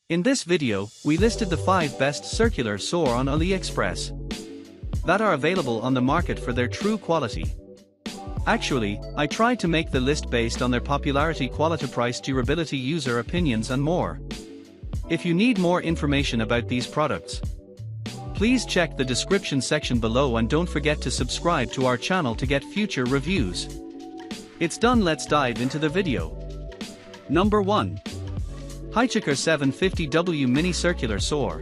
In this video, we listed the 5 best circular saw on Aliexpress that are available on the market for their true quality. Actually, I tried to make the list based on their popularity, quality, price, durability, user opinions and more. If you need more information about these products, please check the description section below and don't forget to subscribe to our channel to get future reviews. It's done, let's dive into the video. Number 1. HYCHIKA 750W Mini Circular Saw.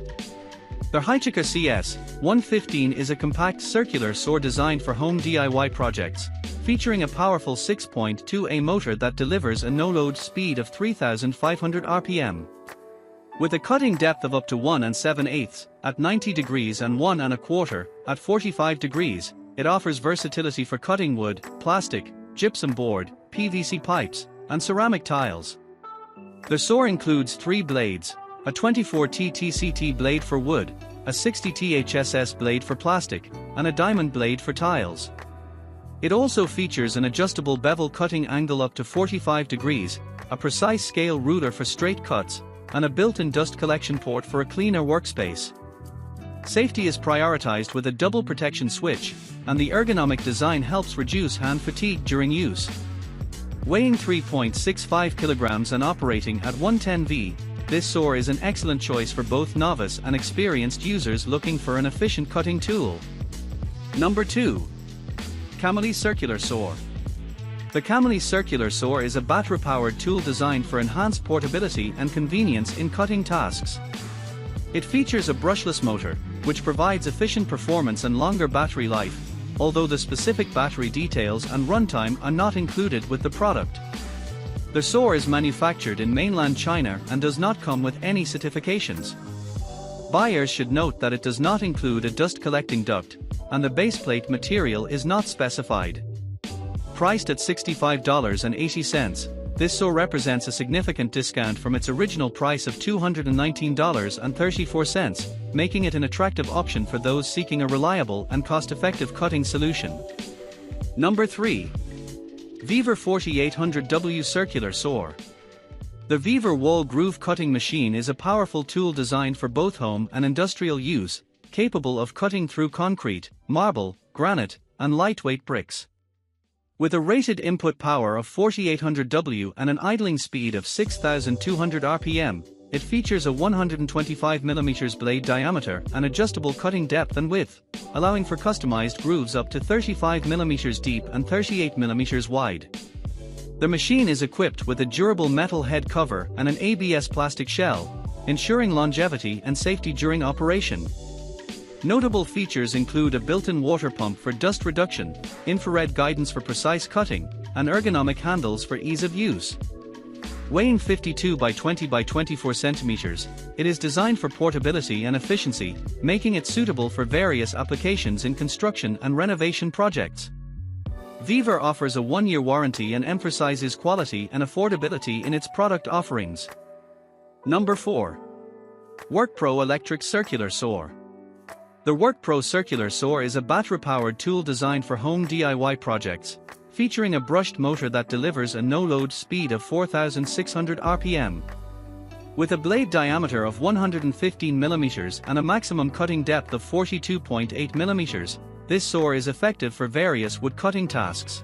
The HYCHIKA CS115 is a compact circular saw designed for home DIY projects, featuring a powerful 6.2A motor that delivers a no-load speed of 3,500 RPM. With a cutting depth of up to 1 7/8 at 90 degrees and 1 1/4 at 45 degrees, it offers versatility for cutting wood, plastic, gypsum board, PVC pipes, and ceramic tiles. The saw includes 3 blades, a 24T TCT blade for wood, a 60T HSS blade for plastic, and a diamond blade for tiles. It also features an adjustable bevel cutting angle up to 45 degrees, a precise scale ruler for straight cuts, and a built-in dust collection port for a cleaner workspace. Safety is prioritized with a double protection switch, and the ergonomic design helps reduce hand fatigue during use. Weighing 3.65 kilograms and operating at 110 V, this saw is an excellent choice for both novice and experienced users looking for an efficient cutting tool. Number 2. Kamolee Circular Saw. The Kamolee Circular Saw is a battery-powered tool designed for enhanced portability and convenience in cutting tasks. It features a brushless motor, which provides efficient performance and longer battery life, although the specific battery details and runtime are not included with the product. The saw is manufactured in mainland China and does not come with any certifications. Buyers should note that it does not include a dust collecting duct, and the baseplate material is not specified. Priced at $65.80, this saw represents a significant discount from its original price of $219.34, making it an attractive option for those seeking a reliable and cost-effective cutting solution. Number 3. VEVOR 4800W Circular Saw. The VEVOR wall groove cutting machine is a powerful tool designed for both home and industrial use, capable of cutting through concrete, marble, granite, and lightweight bricks. With a rated input power of 4800W and an idling speed of 6,200 RPM, it features a 125mm blade diameter and adjustable cutting depth and width, allowing for customized grooves up to 35mm deep and 38mm wide. The machine is equipped with a durable metal head cover and an ABS plastic shell, ensuring longevity and safety during operation. Notable features include a built-in water pump for dust reduction, infrared guidance for precise cutting, and ergonomic handles for ease of use. Weighing 52 by 20 by 24 centimeters, it is designed for portability and efficiency, making it suitable for various applications in construction and renovation projects. VEVOR offers a 1-year warranty and emphasizes quality and affordability in its product offerings. Number 4. WORKPRO Electric Circular Saw. The WORKPRO Circular Saw is a battery-powered tool designed for home DIY projects, featuring a brushed motor that delivers a no-load speed of 4,600 RPM. With a blade diameter of 115mm and a maximum cutting depth of 42.8mm, this saw is effective for various wood-cutting tasks.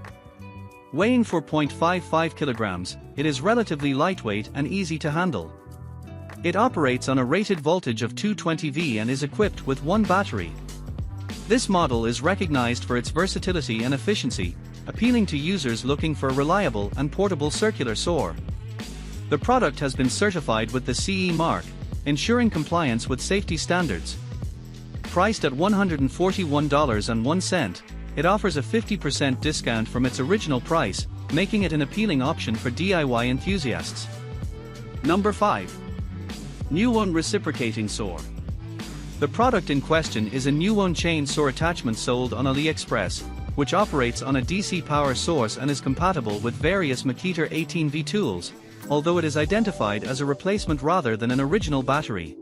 Weighing 4.55 kilograms, it is relatively lightweight and easy to handle. It operates on a rated voltage of 220 V and is equipped with 1 battery. This model is recognized for its versatility and efficiency, appealing to users looking for a reliable and portable circular saw. The product has been certified with the CE mark, ensuring compliance with safety standards. Priced at $141.01, it offers a 50% discount from its original price, making it an appealing option for DIY enthusiasts. Number 5. NEWONE Reciprocating SAW. The product in question is a NEWONE chain saw attachment sold on Aliexpress, which operates on a DC power source and is compatible with various Makita 18V tools, although it is identified as a replacement rather than an original battery.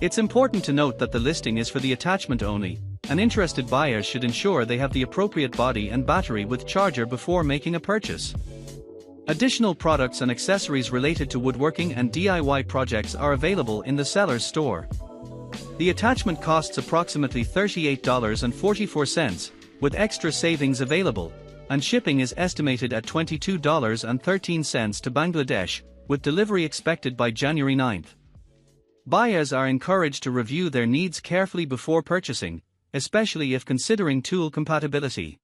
It's important to note that the listing is for the attachment only, and interested buyers should ensure they have the appropriate body and battery with charger before making a purchase. Additional products and accessories related to woodworking and DIY projects are available in the seller's store. The attachment costs approximately $38.44, with extra savings available, and shipping is estimated at $22.13 to Bangladesh, with delivery expected by January 9. Buyers are encouraged to review their needs carefully before purchasing, especially if considering tool compatibility.